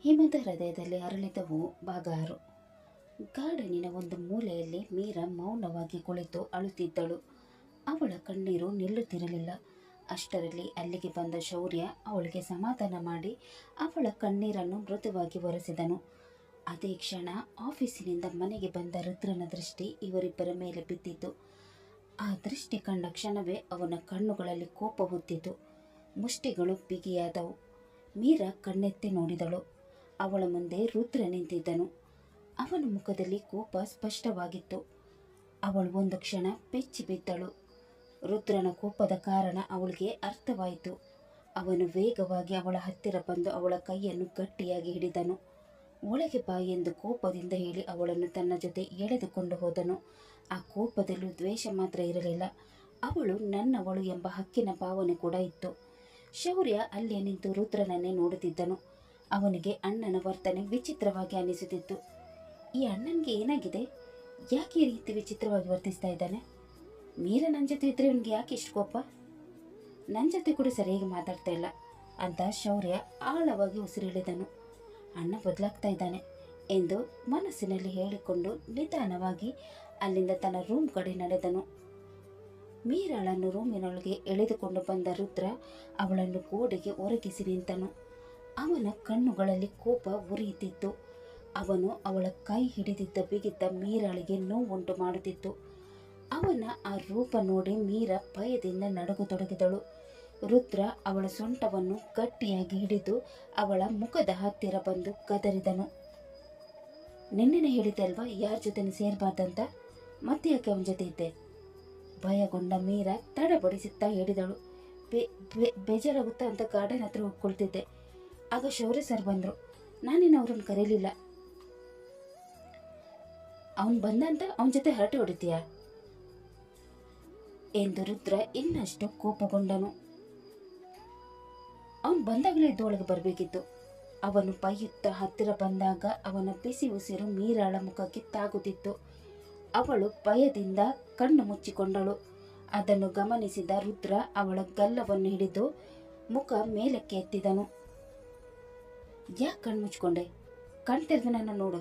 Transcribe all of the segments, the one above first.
ಹಿಮದ ಹೃದಯದಲ್ಲಿ ಅರಳಿದವು ಬಾಗಾರು. ಗಾರ್ಡನಿನ ಒಂದು ಮೂಲೆಯಲ್ಲಿ ಮೀರಾ ಮೌನವಾಗಿ ಕುಳಿತು ಅಳುತ್ತಿದ್ದಳು. ಅವಳ ಕಣ್ಣೀರು ನಿಲ್ಲುತ್ತಿರಲಿಲ್ಲ. ಅಷ್ಟರಲ್ಲಿ ಅಲ್ಲಿಗೆ ಬಂದ ಶೌರ್ಯ ಅವಳಿಗೆ ಸಮಾಧಾನ ಮಾಡಿ ಅವಳ ಕಣ್ಣೀರನ್ನು ಮೃದುವಾಗಿ ಒರೆಸಿದನು. ಅದೇ ಕ್ಷಣ ಆಫೀಸಿನಿಂದ ಮನೆಗೆ ಬಂದ ರುದ್ರನ ದೃಷ್ಟಿ ಇವರಿಬ್ಬರ ಮೇಲೆ ಬಿದ್ದಿತು. ಆ ದೃಷ್ಟಿ ಕಂಡ ಕ್ಷಣವೇ ಅವನ ಕಣ್ಣುಗಳಲ್ಲಿ ಕೋಪ ಹೊತ್ತಿತು. ಮುಷ್ಟಿಗಳು ಬಿಗಿಯಾದವು. ಮೀರಾ ಕಣ್ಣೆತ್ತಿ ನೋಡಿದಳು. ಅವಳ ಮುಂದೆ ರುದ್ರ ನಿಂತಿದ್ದನು. ಅವನ ಮುಖದಲ್ಲಿ ಕೋಪ ಸ್ಪಷ್ಟವಾಗಿತ್ತು. ಅವಳು ಒಂದು ಕ್ಷಣ ಬೆಚ್ಚಿ ಬಿದ್ದಳು. ರುದ್ರನ ಕೋಪದ ಕಾರಣ ಅವಳಿಗೆ ಅರ್ಥವಾಯಿತು. ಅವನು ವೇಗವಾಗಿ ಅವಳ ಹತ್ತಿರ ಬಂದು ಅವಳ ಕೈಯನ್ನು ಗಟ್ಟಿಯಾಗಿ ಹಿಡಿದನು. ಒಳಗೆ ಬಾ ಎಂದು ಕೋಪದಿಂದ ಹೇಳಿ ಅವಳನ್ನು ತನ್ನ ಜೊತೆ ಎಳೆದುಕೊಂಡು ಹೋದನು. ಆ ಕೋಪದಲ್ಲೂ ದ್ವೇಷ ಮಾತ್ರ ಇರಲಿಲ್ಲ, ಅವಳು ನನ್ನವಳು ಎಂಬ ಹಕ್ಕಿನ ಭಾವನೆ ಕೂಡ ಇತ್ತು. ಶೌರ್ಯ ಅಲ್ಲೇ ನಿಂತು ರುದ್ರನನ್ನೇ ನೋಡುತ್ತಿದ್ದನು. ಅವನಿಗೆ ಅಣ್ಣನ ವರ್ತನೆ ವಿಚಿತ್ರವಾಗಿ ಅನಿಸುತ್ತಿತ್ತು. ಈ ಅಣ್ಣನಿಗೆ ಏನಾಗಿದೆ? ಯಾಕೆ ಈ ರೀತಿ ವಿಚಿತ್ರವಾಗಿ ವರ್ತಿಸ್ತಾ ಇದ್ದಾನೆ? ಮೀರಾ ನನ್ನ ಜೊತೆ ಇದ್ರೆ ಇವನಿಗೆ ಯಾಕೆ ಇಷ್ಟು ಕೋಪ? ನನ್ನ ಜೊತೆ ಕೂಡ ಸರಿಯಾಗಿ ಮಾತಾಡ್ತಾ ಇಲ್ಲ ಅಂತ ಶೌರ್ಯ ಆಳವಾಗಿ ಉಸಿರಿಳಿದನು. ಅಣ್ಣ ಬದಲಾಗ್ತಾ ಇದ್ದಾನೆ ಎಂದು ಮನಸ್ಸಿನಲ್ಲಿ ಹೇಳಿಕೊಂಡು ನಿಧಾನವಾಗಿ ಅಲ್ಲಿಂದ ತನ್ನ ರೂಮ್ ಕಡೆ ನಡೆದನು. ಮೀರಾಳನ್ನು ರೂಮಿನೊಳಗೆ ಎಳೆದುಕೊಂಡು ಬಂದ ರುದ್ರ ಅವಳನ್ನು ಗೋಡೆಗೆ ಒರಗಿಸಿ ನಿಂತನು. ಅವನ ಕಣ್ಣುಗಳಲ್ಲಿ ಕೋಪ ಉರಿಯುತ್ತಿತ್ತು. ಅವನು ಅವಳ ಕೈ ಹಿಡಿದಿದ್ದ ಬಿಗಿದ್ದ ಮೀರಾಳಿಗೆ ನೋವುಂಟು ಮಾಡುತ್ತಿತ್ತು. ಅವನ ಆ ರೂಪ ನೋಡಿ ಮೀರಾ ಭಯದಿಂದ ನಡುಗತೊಡಗಿದಳು. ರುದ್ರ ಅವಳ ಸೊಂಟವನ್ನು ಗಟ್ಟಿಯಾಗಿ ಹಿಡಿದು ಅವಳ ಮುಖದ ಹತ್ತಿರ ಬಂದು ಗದರಿದನು. ನಿನ್ನೆನೆ ಹೇಳಿದ್ದೆ ಅಲ್ವಾ ಯಾರ ಜೊತೆ ಸೇರಬಾರ್ದಂತ, ಮತ್ತೆ ಯಾಕೆ ಅವನ ಜೊತೆ ಇದ್ದೆ? ಭಯಗೊಂಡ ಮೀರಾ ತಡಬಡಿಸುತ್ತಾ ಹೇಳಿದಳು. ಬೇಜಾರಾಗುತ್ತಾ ಅಂತ ಗಾರ್ಡನ್ ಹತ್ರ ಹೋಗ್ಕೊಳ್ತಿದ್ದೆ. ಆಗ ಶೌರ್ಯ ಸರ್ ಬಂದರು. ನಾನೇನು ಅವ್ರನ್ನ ಕರೀಲಿಲ್ಲ. ಅವನು ಬಂದಂತ ಅವನ ಜೊತೆ ಹರಟೆ ಹೊಡಿತೀಯಾ ಎಂದು ರುದ್ರ ಇನ್ನಷ್ಟು ಕೋಪಗೊಂಡನು. ಅವನು ಬಂದಾಗಲೇ ಎದ್ದೊಳಗೆ ಬರಬೇಕಿತ್ತು. ಅವನು ಬೈಯುತ್ತಾ ಹತ್ತಿರ ಬಂದಾಗ ಅವನ ಬಿಸಿ ಉಸಿರು ಮೀರಾಳ ಮುಖಕ್ಕೆ ತಾಗುತ್ತಿತ್ತು. ಅವಳು ಭಯದಿಂದ ಕಣ್ಣು ಮುಚ್ಚಿಕೊಂಡಳು. ಅದನ್ನು ಗಮನಿಸಿದ ರುದ್ರ ಅವಳ ಗಲ್ಲವನ್ನು ಹಿಡಿದು ಮುಖ ಮೇಲಕ್ಕೆ ಎತ್ತಿದನು. ಯಾಕೆ ಕಣ್ಣು ಮುಚ್ಕೊಂಡೆ? ಕಣ್ ತೆರೆದು ನನ್ನ ನೋಡು.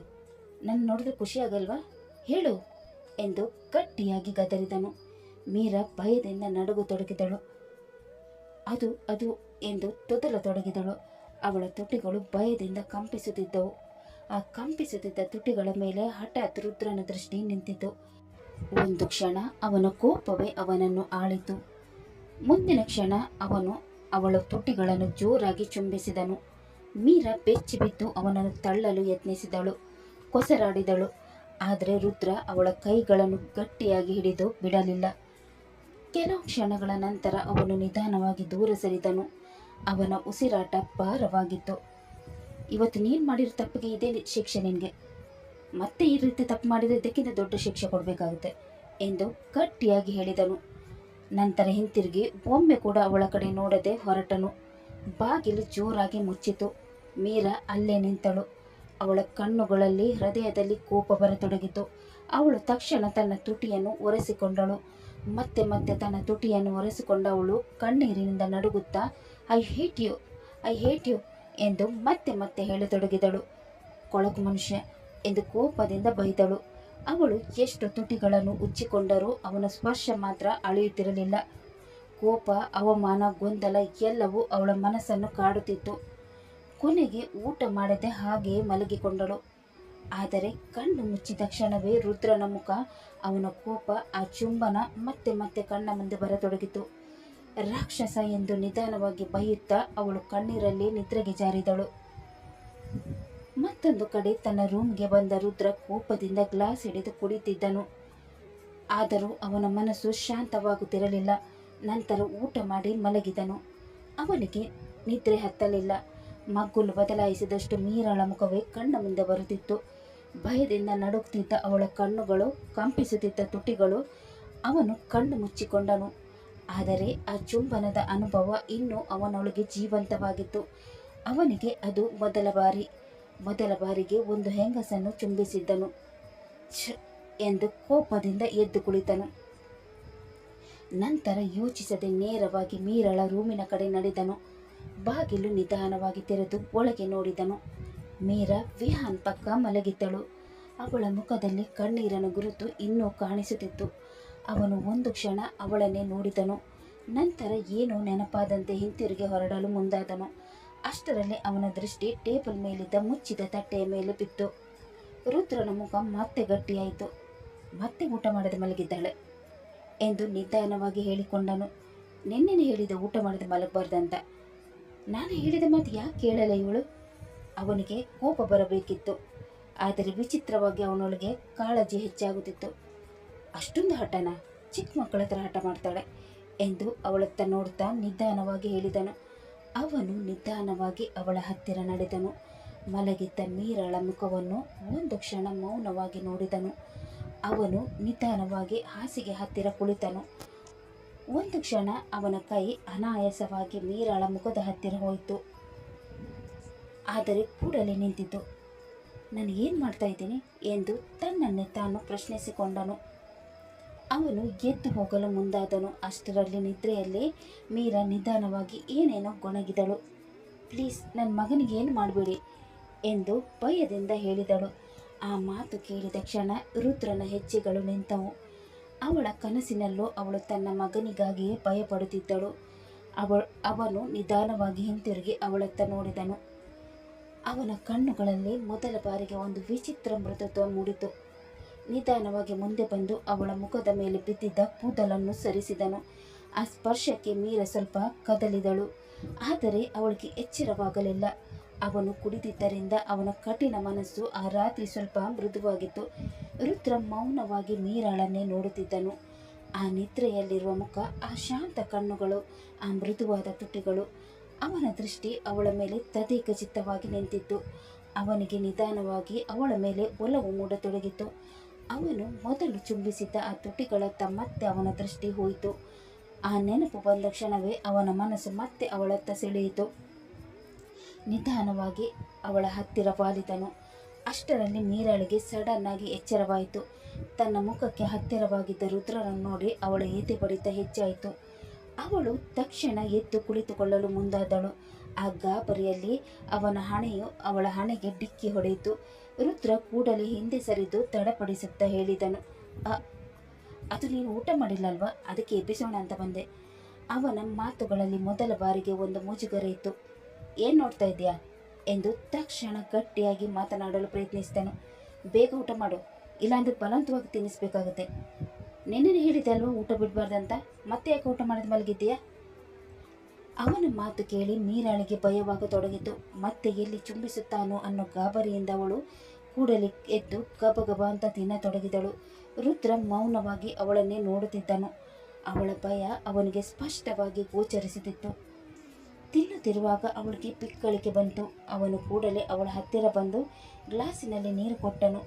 ನನ್ನ ನೋಡಿದ್ರೆ ಖುಷಿ ಆಗಲ್ವಾ? ಹೇಳು ಎಂದು ಗಟ್ಟಿಯಾಗಿ ಗದರಿದನು. ಮೀರಾ ಭಯದಿಂದ ನಡುಗತೊಡಗಿದಳು. ಅದು ಅದು ಎಂದು ತೊದಲತೊಡಗಿದಳು. ಅವಳ ತುಟಿಗಳು ಭಯದಿಂದ ಕಂಪಿಸುತ್ತಿದ್ದವು. ಆ ಕಂಪಿಸುತ್ತಿದ್ದ ತುಟಿಗಳ ಮೇಲೆ ಹಠಾತ್ ರುದ್ರನ ದೃಷ್ಟಿ ನಿಂತಿತು. ಒಂದು ಕ್ಷಣ ಅವನ ಕೋಪವೇ ಅವನನ್ನು ಆಳಿತು. ಮುಂದಿನ ಕ್ಷಣ ಅವನು ಅವಳ ತುಟಿಗಳನ್ನು ಜೋರಾಗಿ ಚುಂಬಿಸಿದನು. ಮೀರಾ ಬೆಚ್ಚಿ ಬಿದ್ದು ಅವನನ್ನು ತಳ್ಳಲು ಯತ್ನಿಸಿದಳು, ಕೊಸರಾಡಿದಳು. ಆದರೆ ರುದ್ರ ಅವಳ ಕೈಗಳನ್ನು ಗಟ್ಟಿಯಾಗಿ ಹಿಡಿದು ಬಿಡಲಿಲ್ಲ. ಕೆಲವು ಕ್ಷಣಗಳ ನಂತರ ಅವನು ನಿಧಾನವಾಗಿ ದೂರ ಸರಿದನು. ಅವನ ಉಸಿರಾಟ ಭಾರವಾಗಿತ್ತು. ಇವತ್ತು ನೀನು ಮಾಡಿರೋ ತಪ್ಪಿಗೆ ಇದೇ ಶಿಕ್ಷೆ ನಿನಗೆ. ಮತ್ತೆ ಈ ರೀತಿ ತಪ್ಪು ಮಾಡಿದರೆ ಇದಕ್ಕಿಂತ ದೊಡ್ಡ ಶಿಕ್ಷೆ ಕೊಡಬೇಕಾಗುತ್ತೆ ಎಂದು ಗಟ್ಟಿಯಾಗಿ ಹೇಳಿದನು. ನಂತರ ಹಿಂತಿರುಗಿ ಒಮ್ಮೆ ಕೂಡ ಅವಳ ಕಡೆ ನೋಡದೆ ಹೊರಟನು. ಬಾಗಿಲು ಜೋರಾಗಿ ಮುಚ್ಚಿತು. ಮೀರಾ ಅಲ್ಲೇ ನಿಂತಳು. ಅವಳ ಕಣ್ಣುಗಳಲ್ಲಿ ಹೃದಯದಲ್ಲಿ ಕೋಪ ಬರತೊಡಗಿತು. ಅವಳು ತಕ್ಷಣ ತನ್ನ ತುಟಿಯನ್ನು ಒರೆಸಿಕೊಂಡಳು. ಮತ್ತೆ ಮತ್ತೆ ತನ್ನ ತುಟಿಯನ್ನು ಒರೆಸಿಕೊಂಡ ಅವಳು ಕಣ್ಣೀರಿನಿಂದ ನಡುಗುತ್ತಾ I hate you, I hate you ಎಂದು ಮತ್ತೆ ಮತ್ತೆ ಹೇಳತೊಡಗಿದಳು. ಕೊಳಕು ಮನುಷ್ಯ ಎಂದು ಕೋಪದಿಂದ ಬೈದಳು. ಅವಳು ಎಷ್ಟು ತುಟಿಗಳನ್ನು ಉಚ್ಚಿಕೊಂಡರೂ ಅವನ ಸ್ಪರ್ಶ ಮಾತ್ರ ಅಳಿಯುತ್ತಿರಲಿಲ್ಲ. ಕೋಪ, ಅವಮಾನ, ಗೊಂದಲ ಎಲ್ಲವೂ ಅವಳ ಮನಸ್ಸನ್ನು ಕಾಡುತ್ತಿತ್ತು. ಕೊನೆಗೆ ಊಟ ಮಾಡದೆ ಹಾಗೆಯೇ ಮಲಗಿಕೊಂಡಳು. ಆದರೆ ಕಣ್ಣು ಮುಚ್ಚಿದ ಕ್ಷಣವೇ ರುದ್ರನ ಮುಖ, ಅವನ ಕೋಪ, ಆ ಚುಂಬನ ಮತ್ತೆ ಮತ್ತೆ ಕಣ್ಣ ಮುಂದೆ ಬರತೊಡಗಿತು. ರಾಕ್ಷಸ ಎಂದು ನಿಧಾನವಾಗಿ ಬೈಯುತ್ತಾ ಅವಳು ಕಣ್ಣೀರಲ್ಲಿ ನಿದ್ರೆಗೆ ಜಾರಿದಳು. ಮತ್ತೊಂದು ಕಡೆ ತನ್ನ ರೂಮ್ಗೆ ಬಂದ ರುದ್ರ ಕೋಪದಿಂದ ಗ್ಲಾಸ್ ಹಿಡಿದು ಕುಡಿತಿದ್ದನು. ಆದರೂ ಅವನ ಮನಸ್ಸು ಶಾಂತವಾಗುತ್ತಿರಲಿಲ್ಲ. ನಂತರ ಊಟ ಮಾಡಿ ಮಲಗಿದನು. ಅವನಿಗೆ ನಿದ್ರೆ ಹತ್ತಲಿಲ್ಲ. ಮಗ್ಗುಲು ಬದಲಾಯಿಸಿದಷ್ಟು ಮೀರಾಳ ಮುಖವೇ ಕಣ್ಣ ಮುಂದೆ ಬರುತ್ತಿತ್ತು. ಭಯದಿಂದ ನಡುಗುತ್ತಿದ್ದ ಅವಳ ಕಣ್ಣುಗಳು, ಕಂಪಿಸುತ್ತಿದ್ದ ತುಟಿಗಳು. ಅವನು ಕಣ್ಣು ಮುಚ್ಚಿಕೊಂಡನು. ಆದರೆ ಆ ಚುಂಬನದ ಅನುಭವ ಇನ್ನೂ ಅವನೊಳಗೆ ಜೀವಂತವಾಗಿತ್ತು. ಅವನಿಗೆ ಅದು ಮೊದಲ ಬಾರಿಗೆ ಒಂದು ಹೆಂಗಸನ್ನು ಚುಂಬಿಸಿದ್ದನು. ಎಂದು ಕೋಪದಿಂದ ಎದ್ದು ಕುಳಿತನು. ನಂತರ ಯೋಚಿಸದೆ ನೇರವಾಗಿ ಮೀರಾಳ ರೂಮಿನ ಕಡೆ ನಡೆದನು. ಬಾಗಿಲು ನಿಧಾನವಾಗಿ ತೆರೆದು ಒಳಗೆ ನೋಡಿದನು. ಮೀರಾ ವಿಹಾನ್ ಪಕ್ಕ ಮಲಗಿದ್ದಳು. ಅವಳ ಮುಖದಲ್ಲಿ ಕಣ್ಣೀರನ ಗುರುತು ಇನ್ನೂ ಕಾಣಿಸುತ್ತಿತ್ತು. ಅವನು ಒಂದು ಕ್ಷಣ ಅವಳನ್ನೇ ನೋಡಿದನು. ನಂತರ ಏನೋ ನೆನಪಾದಂತೆ ಹಿಂತಿರುಗಿ ಹೊರಡಲು ಮುಂದಾದನು. ಅಷ್ಟರಲ್ಲಿ ಅವನ ದೃಷ್ಟಿ ಟೇಬಲ್ ಮೇಲಿದ್ದ ಮುಚ್ಚಿದ ತಟ್ಟೆಯ ಮೇಲೆ ಬಿತ್ತು. ರುದ್ರನ ಮುಖ ಮತ್ತೆ ಗಟ್ಟಿಯಾಯಿತು. ಮತ್ತೆ ಊಟ ಮಾಡದೆ ಮಲಗಿದ್ದಾಳೆ ಎಂದು ನಿಧಾನವಾಗಿ ಹೇಳಿಕೊಂಡನು. ನಿನ್ನೆನೆ ಹೇಳಿದ ಊಟ ಮಾಡದೆ ಮಲಗಬಾರ್ದಂತ. ನಾನು ಹೇಳಿದ ಮಾತು ಯಾಕೆ ಕೇಳಲ್ಲ ಇವಳು? ಅವನಿಗೆ ಕೋಪ ಬರಬೇಕಿತ್ತು. ಆದರೆ ವಿಚಿತ್ರವಾಗಿ ಅವನೊಳಗೆ ಕಾಳಜಿ ಹೆಚ್ಚಾಗುತ್ತಿತ್ತು. ಅಷ್ಟೊಂದು ಹಠನ? ಚಿಕ್ಕ ಮಕ್ಕಳ ಹತ್ರ ಹಠ ಮಾಡ್ತಾಳೆ ಎಂದು ಅವಳತ್ತ ನೋಡ್ತಾ ನಿಧಾನವಾಗಿ ಹೇಳಿದನು. ಅವನು ನಿಧಾನವಾಗಿ ಅವಳ ಹತ್ತಿರ ನಡೆದನು. ಮಲಗಿದ್ದ ಮೀರಾಳ ಮುಖವನ್ನು ಒಂದು ಕ್ಷಣ ಮೌನವಾಗಿ ನೋಡಿದನು. ಅವನು ನಿಧಾನವಾಗಿ ಹಾಸಿಗೆ ಹತ್ತಿರ ಕುಳಿತನು. ಒಂದು ಕ್ಷಣ ಅವನ ಕೈ ಅನಾಯಾಸವಾಗಿ ಮೀರಾಳ ಮುಖದ ಹತ್ತಿರ ಹೋಯಿತು. ಆದರೆ ಕೂಡಲೇ ನಿಂತಿತು. ನಾನು ಏನು ಮಾಡ್ತಾ ಇದ್ದೀನಿ ಎಂದು ತನ್ನನ್ನೇ ತಾನು ಪ್ರಶ್ನಿಸಿಕೊಂಡನು. ಅವನು ಎದ್ದು ಹೋಗಲು ಮುಂದಾದನು. ಅಷ್ಟರಲ್ಲಿ ನಿದ್ರೆಯಲ್ಲಿ ಮೀರಾ ನಿಧಾನವಾಗಿ ಏನೇನೋ ಗೊಣಗಿದಳು. ಪ್ಲೀಸ್ ನನ್ನ ಮಗನಿಗೆ ಏನು ಮಾಡಬೇಡಿ ಎಂದು ಭಯದಿಂದ ಹೇಳಿದಳು. ಆ ಮಾತು ಕೇಳಿದ ಕ್ಷಣ ರುದ್ರನ ಹೆಜ್ಜೆಗಳು ನಿಂತವು. ಅವಳ ಕನಸಿನಲ್ಲೂ ಅವಳು ತನ್ನ ಮಗನಿಗಾಗಿಯೇ ಭಯಪಡುತ್ತಿದ್ದಳು. ಅವನು ನಿಧಾನವಾಗಿ ಹಿಂತಿರುಗಿ ಅವಳತ್ತ ನೋಡಿದನು. ಅವನ ಕಣ್ಣುಗಳಲ್ಲಿ ಮೊದಲ ಬಾರಿಗೆ ಒಂದು ವಿಚಿತ್ರ ಮೃದುತ್ವ ಮೂಡಿತು. ನಿಧಾನವಾಗಿ ಮುಂದೆ ಬಂದು ಅವಳ ಮುಖದ ಮೇಲೆ ಬಿದ್ದಿದ್ದ ಕೂದಲನ್ನು ಸರಿಸಿದನು. ಆ ಸ್ಪರ್ಶಕ್ಕೆ ಮೀರಾ ಸ್ವಲ್ಪ ಕದಲಿದಳು. ಆದರೆ ಅವಳಿಗೆ ಎಚ್ಚರವಾಗಲಿಲ್ಲ. ಅವನು ಕುಡಿದಿದ್ದರಿಂದ ಅವನ ಕಠಿಣ ಮನಸ್ಸು ಆ ರಾತ್ರಿ ಸ್ವಲ್ಪ ಮೃದುವಾಗಿತ್ತು. ರುದ್ರ ಮೌನವಾಗಿ ಮೀರಾಳನ್ನೇ ನೋಡುತ್ತಿದ್ದನು. ಆ ನಿದ್ರೆಯಲ್ಲಿರುವ ಮುಖ, ಆ ಶಾಂತ ಕಣ್ಣುಗಳು, ಆ ಮೃದುವಾದ ತುಟಿಗಳು. ಅವನ ದೃಷ್ಟಿ ಅವಳ ಮೇಲೆ ತದೇಕಚಿತ್ತವಾಗಿ ನಿಂತಿತ್ತು. ಅವನಿಗೆ ನಿಧಾನವಾಗಿ ಅವಳ ಮೇಲೆ ಒಲವು ಮೂಡತೊಡಗಿತು. ಅವನು ಮೊದಲು ಚುಂಬಿಸಿದ್ದ ಆ ತುಟಿಗಳತ್ತ ಮತ್ತೆ ಅವನ ದೃಷ್ಟಿ ಹೋಯಿತು. ಆ ನೆನಪು ಬಂದ ಕ್ಷಣವೇ ಅವನ ಮನಸ್ಸು ಮತ್ತೆ ಅವಳತ್ತ ಸೆಳೆಯಿತು. ನಿಧಾನವಾಗಿ ಅವಳ ಹತ್ತಿರ ವಾಲಿದನು. ಅಷ್ಟರಲ್ಲಿ ಮೀರಾಳಿಗೆ ಸಡನ್ ಆಗಿ ಎಚ್ಚರವಾಯಿತು. ತನ್ನ ಮುಖಕ್ಕೆ ಹತ್ತಿರವಾಗಿದ್ದ ರುದ್ರನನ್ನು ನೋಡಿ ಅವಳ ಎದೆ ಬಡಿತ ಹೆಚ್ಚಾಯಿತು. ಅವಳು ತಕ್ಷಣ ಎದ್ದು ಕುಳಿತುಕೊಳ್ಳಲು ಮುಂದಾದಳು. ಆ ಗಾಬರಿಯಲ್ಲಿ ಅವನ ಹಣೆಯು ಅವಳ ಹಣೆಗೆ ಡಿಕ್ಕಿ ಹೊಡೆಯಿತು. ರುದ್ರ ಕೂಡಲೇ ಹಿಂದೆ ಸರಿದು ತಡಪಡಿಸುತ್ತಾ ಹೇಳಿದನು, ಅದು ನೀನು ಊಟ ಮಾಡಿಲ್ಲಲ್ವಾ, ಅದಕ್ಕೆ ಎಬ್ಬಿಸೋಣ ಅಂತ ಬಂದೆ. ಅವನ ಮಾತುಗಳಲ್ಲಿ ಮೊದಲ ಬಾರಿಗೆ ಒಂದು ಮುಜುಗರ ಇತ್ತು. ಏನು ನೋಡ್ತಾ ಇದೆಯಾ ಎಂದು ತಕ್ಷಣ ಗಟ್ಟಿಯಾಗಿ ಮಾತನಾಡಲು ಪ್ರಯತ್ನಿಸಿದನು. ಬೇಗ ಊಟ ಮಾಡು, ಇಲ್ಲಾಂದರೆ ಬಲವಂತವಾಗಿ ತಿನ್ನಿಸ್ಬೇಕಾಗುತ್ತೆ. ನಿನ್ನೆ ಹೇಳಿದೆ ಅಲ್ವಾ ಊಟ ಬಿಡಬಾರ್ದಂತ, ಮತ್ತೆ ಯಾಕೆ ಊಟ ಮಾಡಿದ ಮಲಗಿದ್ದೀಯಾ? ಅವನ ಮಾತು ಕೇಳಿ ಮೀರಾಳಿಗೆ ಭಯವಾಗತೊಡಗಿತು. ಮತ್ತೆ ಎಲ್ಲಿ ಚುಂಬಿಸುತ್ತಾನೋ ಅನ್ನೋ ಗಾಬರಿಯಿಂದ ಅವಳು ಕೂಡಲೇ ಎದ್ದು ಗಬಗಬ ಅಂತ ತಿನ್ನತೊಡಗಿದಳು. ರುದ್ರ ಮೌನವಾಗಿ ಅವಳನ್ನೇ ನೋಡುತ್ತಿದ್ದನು. ಅವಳ ಭಯ ಅವನಿಗೆ ಸ್ಪಷ್ಟವಾಗಿ ಗೋಚರಿಸುತ್ತಿತ್ತು. ತಿನ್ನುತ್ತಿರುವಾಗ ಅವಳಿಗೆ ಪಿಕ್ಕಳಿಕೆ ಬಂತು. ಅವನು ಕೂಡಲೇ ಅವಳ ಹತ್ತಿರ ಬಂದು ಗ್ಲಾಸಿನಲ್ಲಿ ನೀರು ಕೊಟ್ಟನು.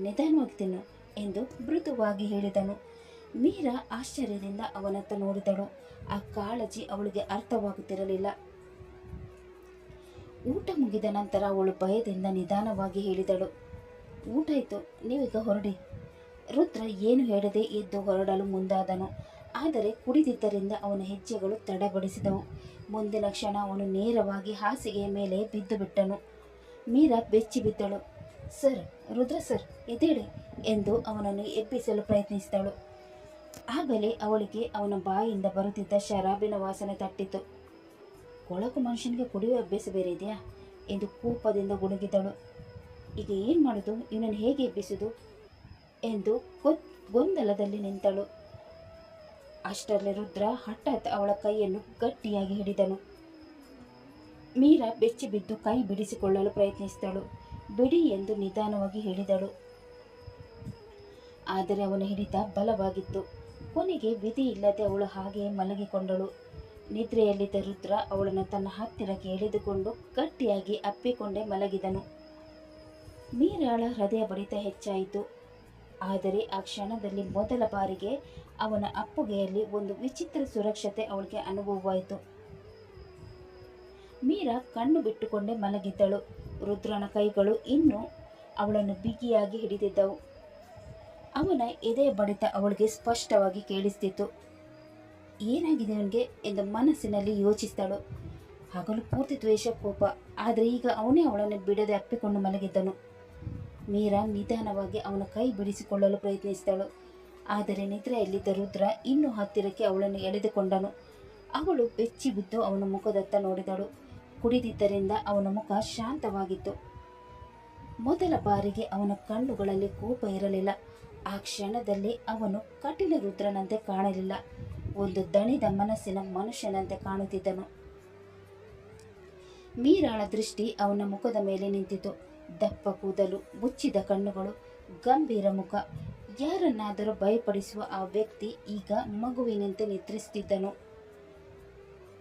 ನಿಧಾನವಾಗಿ ತಿನ್ನು ಎಂದು ಮೃದುವಾಗಿ ಹೇಳಿದನು. ಮೀರಾ ಆಶ್ಚರ್ಯದಿಂದ ಅವನತ್ತ ನೋಡಿದಳು. ಆ ಕಾಳಜಿ ಅವಳಿಗೆ ಅರ್ಥವಾಗುತ್ತಿರಲಿಲ್ಲ. ಊಟ ಮುಗಿದ ನಂತರ ಅವಳು ಭಯದಿಂದ ನಿಧಾನವಾಗಿ ಹೇಳಿದಳು, ಊಟ ಆಯಿತು, ನೀವೀಗ ಹೊರಡಿ. ರುದ್ರ ಏನು ಹೇಳದೆ ಎದ್ದು ಹೊರಡಲು ಮುಂದಾದನು. ಆದರೆ ಕುಡಿದಿದ್ದರಿಂದ ಅವನ ಹೆಜ್ಜೆಗಳು ತಡಬಡಿಸಿದವು. ಮುಂದಿನ ಕ್ಷಣ ಅವನು ನೇರವಾಗಿ ಹಾಸಿಗೆಯ ಮೇಲೆ ಬಿದ್ದು ಬಿಟ್ಟನು. ಮೀರಾ ಬೆಚ್ಚಿ ಬಿದ್ದಳು. ಸರ್, ರುದ್ರ ಸರ್, ಎದ್ದೇಳಿ ಎಂದು ಅವನನ್ನು ಎಬ್ಬಿಸಲು ಪ್ರಯತ್ನಿಸಿದಳು. ಆಗಲೇ ಅವಳಿಗೆ ಅವನ ಬಾಯಿಯಿಂದ ಬರುತ್ತಿದ್ದ ಶರಾಬಿನ ವಾಸನೆ ತಟ್ಟಿತು. ಕೊಳಕು ಮನುಷ್ಯನಿಗೆ ಕುಡಿಯುವ ಅಭ್ಯಾಸ ಬೇರೆ ಇದೆಯಾ ಎಂದು ಕೋಪದಿಂದ ಗುಣಗಿದಳು. ಈಗ ಏನು ಮಾಡೋದು, ಇವನನ್ನು ಹೇಗೆ ಎಬ್ಬಿಸುವುದು ಎಂದು ಗೊಂದಲದಲ್ಲಿ ನಿಂತಳು. ಅಷ್ಟರಲ್ಲಿ ರುದ್ರ ಹಠಾತ್ ಅವಳ ಕೈಯನ್ನು ಗಟ್ಟಿಯಾಗಿ ಹಿಡಿದನು. ಮೀರಾ ಬೆಚ್ಚಿ ಬಿದ್ದು ಕೈ ಬಿಡಿಸಿಕೊಳ್ಳಲು ಪ್ರಯತ್ನಿಸಿದಳು. ಬಿಡಿ ಎಂದು ನಿಧಾನವಾಗಿ ಹೇಳಿದಳು. ಆದರೆ ಅವನ ಹಿಡಿತ ಬಲವಾಗಿತ್ತು. ಕೊನೆಗೆ ವಿಧಿ ಇಲ್ಲದೆ ಅವಳು ಹಾಗೆಯೇ ಮಲಗಿಕೊಂಡಳು. ನಿದ್ರೆಯಲ್ಲಿದ್ದ ರುದ್ರ ಅವಳನ್ನು ತನ್ನ ಹತ್ತಿರಕ್ಕೆ ಎಳೆದುಕೊಂಡು ಗಟ್ಟಿಯಾಗಿ ಅಪ್ಪಿಕೊಂಡೇ ಮಲಗಿದನು. ಮೀರಾಳ ಹೃದಯ ಬಡಿತ ಹೆಚ್ಚಾಯಿತು. ಆದರೆ ಆ ಕ್ಷಣದಲ್ಲಿ ಮೊದಲ ಬಾರಿಗೆ ಅವನ ಅಪ್ಪುಗೆಯಲ್ಲಿ ಒಂದು ವಿಚಿತ್ರ ಸುರಕ್ಷತೆ ಅವಳಿಗೆ ಅನುಭವವಾಯಿತು. ಮೀರಾ ಕಣ್ಣು ಬಿಟ್ಟುಕೊಂಡೇ ಮಲಗಿದ್ದಳು. ರುದ್ರನ ಕೈಗಳು ಇನ್ನೂ ಅವಳನ್ನು ಬಿಗಿಯಾಗಿ ಹಿಡಿದಿದ್ದವು. ಅವನ ಎದೆಯ ಬಡಿತ ಅವಳಿಗೆ ಸ್ಪಷ್ಟವಾಗಿ ಕೇಳಿಸ್ತಿತ್ತು. ಏನಾಗಿದೆ ಅವನಿಗೆ ಎಂದು ಮನಸ್ಸಿನಲ್ಲಿ ಯೋಚಿಸಿದಳು. ಹಗಲು ಪೂರ್ತಿ ದ್ವೇಷ ಕೋಪ, ಆದರೆ ಈಗ ಅವನೇ ಅವಳನ್ನು ಬಿಡದೆ ಅಪ್ಪಿಕೊಂಡು ಮಲಗಿದ್ದನು. ಮೀರಾ ನಿಧಾನವಾಗಿ ಅವನ ಕೈ ಬಿಡಿಸಿಕೊಳ್ಳಲು ಪ್ರಯತ್ನಿಸಿದಳು. ಆದರೆ ನಿದ್ರೆಯಲ್ಲಿದ್ದ ರುದ್ರ ಇನ್ನೂ ಹತ್ತಿರಕ್ಕೆ ಅವಳನ್ನು ಎಳೆದುಕೊಂಡನು. ಅವಳು ಬೆಚ್ಚಿ ಬಿದ್ದು ಅವನ ಮುಖದತ್ತ ನೋಡಿದಳು. ಕುಡಿದಿದ್ದರಿಂದ ಅವನ ಮುಖ ಶಾಂತವಾಗಿತ್ತು. ಮೊದಲ ಬಾರಿಗೆ ಅವನ ಕಣ್ಣುಗಳಲ್ಲಿ ಕೋಪ ಇರಲಿಲ್ಲ. ಆ ಕ್ಷಣದಲ್ಲಿ ಅವನು ಕಠಿಣ ರುದ್ರನಂತೆ ಕಾಣಲಿಲ್ಲ, ಒಂದು ದಣಿದ ಮನಸ್ಸಿನ ಮನುಷ್ಯನಂತೆ ಕಾಣುತ್ತಿದ್ದನು. ಮೀರಾಳ ದೃಷ್ಟಿ ಅವನ ಮುಖದ ಮೇಲೆ ನಿಂತಿತು. ದಪ್ಪ ಕೂದಲು, ಮುಚ್ಚಿದ ಕಣ್ಣುಗಳು, ಗಂಭೀರ ಮುಖ. ಯಾರನ್ನಾದರೂ ಭಯಪಡಿಸುವ ಆ ವ್ಯಕ್ತಿ ಈಗ ಮಗುವಿನಂತೆ ನಿದ್ರಿಸುತ್ತಿದ್ದನು.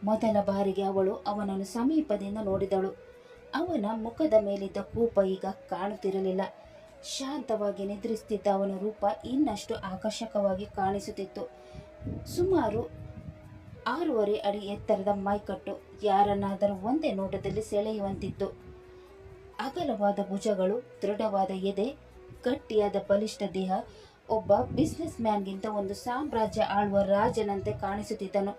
ಮೊದಲ ಬಾರಿಗೆ ಅವಳು ಅವನನ್ನು ಸಮೀಪದಿಂದ ನೋಡಿದಳು. ಅವನ ಮುಖದ ಮೇಲಿದ್ದ ಕೋಪ ಈಗ ಕಾಣುತ್ತಿರಲಿಲ್ಲ. ಶಾಂತವಾಗಿ ನಿದ್ರಿಸುತ್ತಿದ್ದ ಅವನ ರೂಪ ಇನ್ನಷ್ಟು ಆಕರ್ಷಕವಾಗಿ ಕಾಣಿಸುತ್ತಿತ್ತು. ಸುಮಾರು 6.5 ಅಡಿ ಎತ್ತರದ ಮೈಕಟ್ಟು, ಯಾರನ್ನಾದರೂ ಒಂದೇ ನೋಟದಲ್ಲಿ ಸೆಳೆಯುವಂತಿತ್ತು. ಅಗಲವಾದ ಭುಜಗಳು, ದೃಢವಾದ ಎದೆ, ಗಟ್ಟಿಯಾದ ಬಲಿಷ್ಠ ದೇಹ. ಒಬ್ಬ ಬಿಸ್ನೆಸ್ ಮ್ಯಾನ್ಗಿಂತ ಒಂದು ಸಾಮ್ರಾಜ್ಯ ಆಳುವ ರಾಜನಂತೆ ಕಾಣಿಸುತ್ತಿದ್ದನು.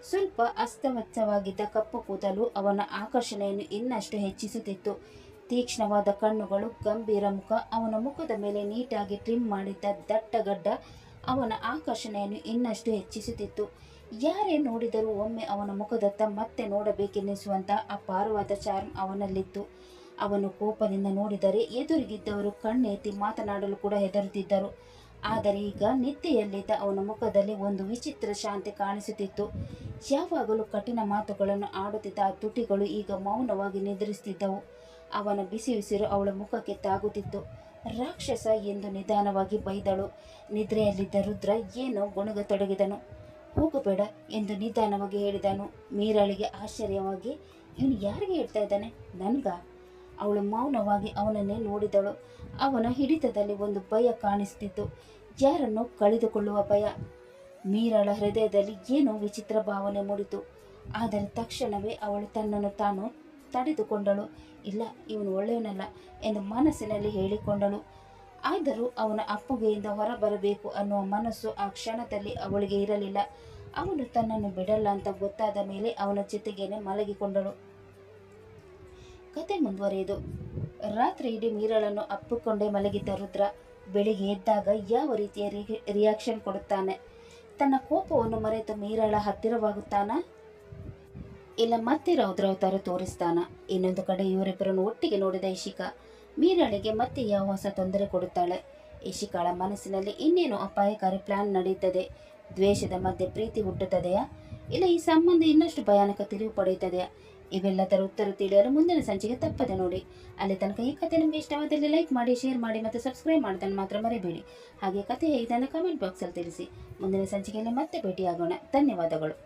ಸ್ವಲ್ಪ ಅಸ್ತವ್ಯಸ್ತವಾಗಿದ್ದ ಕಪ್ಪು ಕೂದಲು ಅವನ ಆಕರ್ಷಣೆಯನ್ನು ಇನ್ನಷ್ಟು ಹೆಚ್ಚಿಸುತ್ತಿತ್ತು. ತೀಕ್ಷ್ಣವಾದ ಕಣ್ಣುಗಳು, ಗಂಭೀರ ಮುಖ, ಅವನ ಮುಖದ ಮೇಲೆ ನೀಟಾಗಿ ಟ್ರಿಮ್ ಮಾಡಿದ್ದ ದಟ್ಟ ಗಡ್ಡ ಅವನ ಆಕರ್ಷಣೆಯನ್ನು ಇನ್ನಷ್ಟು ಹೆಚ್ಚಿಸುತ್ತಿತ್ತು. ಯಾರೇ ನೋಡಿದರೂ ಒಮ್ಮೆ ಅವನ ಮುಖದತ್ತ ಮತ್ತೆ ನೋಡಬೇಕೆನ್ನಿಸುವಂಥ ಅಪಾರವಾದ ಚಾರ್ಮ್ ಅವನಲ್ಲಿತ್ತು. ಅವನು ಕೋಪದಿಂದ ನೋಡಿದರೆ ಎದುರಿಗಿದ್ದವರು ಕಣ್ಣೆತ್ತಿ ಮಾತನಾಡಲು ಕೂಡ ಹೆದರುತ್ತಿದ್ದರು. ಆದರೆ ಈಗ ನಿದ್ದೆಯಲ್ಲಿದ್ದ ಅವನ ಮುಖದಲ್ಲಿ ಒಂದು ವಿಚಿತ್ರ ಶಾಂತಿ ಕಾಣಿಸುತ್ತಿತ್ತು. ಯಾವಾಗಲೂ ಕಠಿಣ ಮಾತುಗಳನ್ನು ಆಡುತ್ತಿದ್ದ ಆ ತುಟಿಗಳು ಈಗ ಮೌನವಾಗಿ ನಿದ್ರಿಸುತ್ತಿದ್ದವು. ಅವನ ಬಿಸಿ ಉಸಿರು ಅವಳ ಮುಖಕ್ಕೆ ತಾಗುತ್ತಿತ್ತು. ರಾಕ್ಷಸ ಎಂದು ನಿಧಾನವಾಗಿ ಬೈದಳು. ನಿದ್ರೆಯಲ್ಲಿದ್ದ ರುದ್ರ ಏನೋ ಗೊಣಗತೊಡಗಿದನು. ಹೋಗಬೇಡ ಎಂದು ನಿಧಾನವಾಗಿ ಹೇಳಿದನು. ಮೀರಾಳಿಗೆ ಆಶ್ಚರ್ಯವಾಗಿ, ಇವನು ಯಾರಿಗೆ ಹೇಳ್ತಾ ಇದ್ದಾನೆ? ನನ್ಗ? ಅವಳು ಮೌನವಾಗಿ ಅವನನ್ನೇ ನೋಡಿದಳು. ಅವನ ಹಿಡಿತದಲ್ಲಿ ಒಂದು ಭಯ ಕಾಣಿಸುತ್ತಿತ್ತು, ಯಾರನ್ನು ಕಳೆದುಕೊಳ್ಳುವ ಭಯ. ಮೀರಾಳ ಹೃದಯದಲ್ಲಿ ಏನೋ ವಿಚಿತ್ರ ಭಾವನೆ ಮೂಡಿತು. ಆದರೆ ತಕ್ಷಣವೇ ಅವಳು ತನ್ನನ್ನು ತಾನು ತಡೆದುಕೊಂಡಳು. ಇಲ್ಲ, ಇವನು ಒಳ್ಳೆಯವನಲ್ಲ ಎಂದು ಮನಸ್ಸಿನಲ್ಲಿ ಹೇಳಿಕೊಂಡಳು. ಆದರೂ ಅವನ ಅಪ್ಪುಗೆಯಿಂದ ಹೊರಬರಬೇಕು ಅನ್ನುವ ಮನಸ್ಸು ಆ ಕ್ಷಣದಲ್ಲಿ ಅವಳಿಗೆ ಇರಲಿಲ್ಲ. ಅವನು ತನ್ನನ್ನು ಬಿಡಲ್ಲ ಅಂತ ಗೊತ್ತಾದ ಮೇಲೆ ಅವನ ಜೊತೆಗೇನೆ ಮಲಗಿಕೊಂಡಳು. ಕತೆ ಮುಂದುವರಿಯುವುದು. ರಾತ್ರಿ ಇಡೀ ಮೀರಾಳನ್ನು ಅಪ್ಪಿಕೊಂಡೇ ಮಲಗಿದ್ದ ರುದ್ರ ಬೆಳಿಗ್ಗೆ ಎದ್ದಾಗ ಯಾವ ರೀತಿಯ ರಿಯಾಕ್ಷನ್ ಕೊಡುತ್ತಾನೆ? ತನ್ನ ಕೋಪವನ್ನು ಮರೆತು ಮೀರಾಳ ಹತ್ತಿರವಾಗುತ್ತಾನ, ಇಲ್ಲ ಮತ್ತೆ ರೌದ್ರವತಾರ ತೋರಿಸ್ತಾನ? ಇನ್ನೊಂದು ಕಡೆ ಇವರಿಬ್ಬರನ್ನು ಒಟ್ಟಿಗೆ ನೋಡಿದ ಇಶಿಕಾ ಮೀರಾಳಿಗೆ ಮತ್ತೆ ಯಾವ ಹೊಸ ತೊಂದರೆ ಕೊಡುತ್ತಾಳೆ? ಇಶಿಕಾಳ ಮನಸ್ಸಿನಲ್ಲಿ ಇನ್ನೇನು ಅಪಾಯಕಾರಿ ಪ್ಲಾನ್ ನಡೆಯುತ್ತದೆ? ದ್ವೇಷದ ಮಧ್ಯೆ ಪ್ರೀತಿ ಹುಟ್ಟುತ್ತದೆಯಾ, ಇಲ್ಲ ಈ ಸಂಬಂಧ ಇನ್ನಷ್ಟು ಭಯಾನಕ ತಿರುವು ಪಡೆಯುತ್ತದೆಯಾ? ಇವೆಲ್ಲದರ ಉತ್ತರ ತಿಳಿಯಲು ಮುಂದಿನ ಸಂಚಿಕೆ ತಪ್ಪದೆ ನೋಡಿ. ಅಲ್ಲಿ ತನಕ ಈ ಕಥೆ ನಿಮಗೆ ಇಷ್ಟವಾದಲ್ಲಿ ಲೈಕ್ ಮಾಡಿ, ಶೇರ್ ಮಾಡಿ ಮತ್ತು ಸಬ್ಸ್ಕ್ರೈಬ್ ಮಾಡೋದನ್ನು ಮಾತ್ರ ಮರೆಯಬೇಡಿ. ಹಾಗೆ ಕಥೆ ಹೇಗಿದನ್ನು ಕಮೆಂಟ್ ಬಾಕ್ಸಲ್ಲಿ ತಿಳಿಸಿ. ಮುಂದಿನ ಸಂಚಿಕೆಯಲ್ಲಿ ಮತ್ತೆ ಭೇಟಿಯಾಗೋಣ. ಧನ್ಯವಾದಗಳು.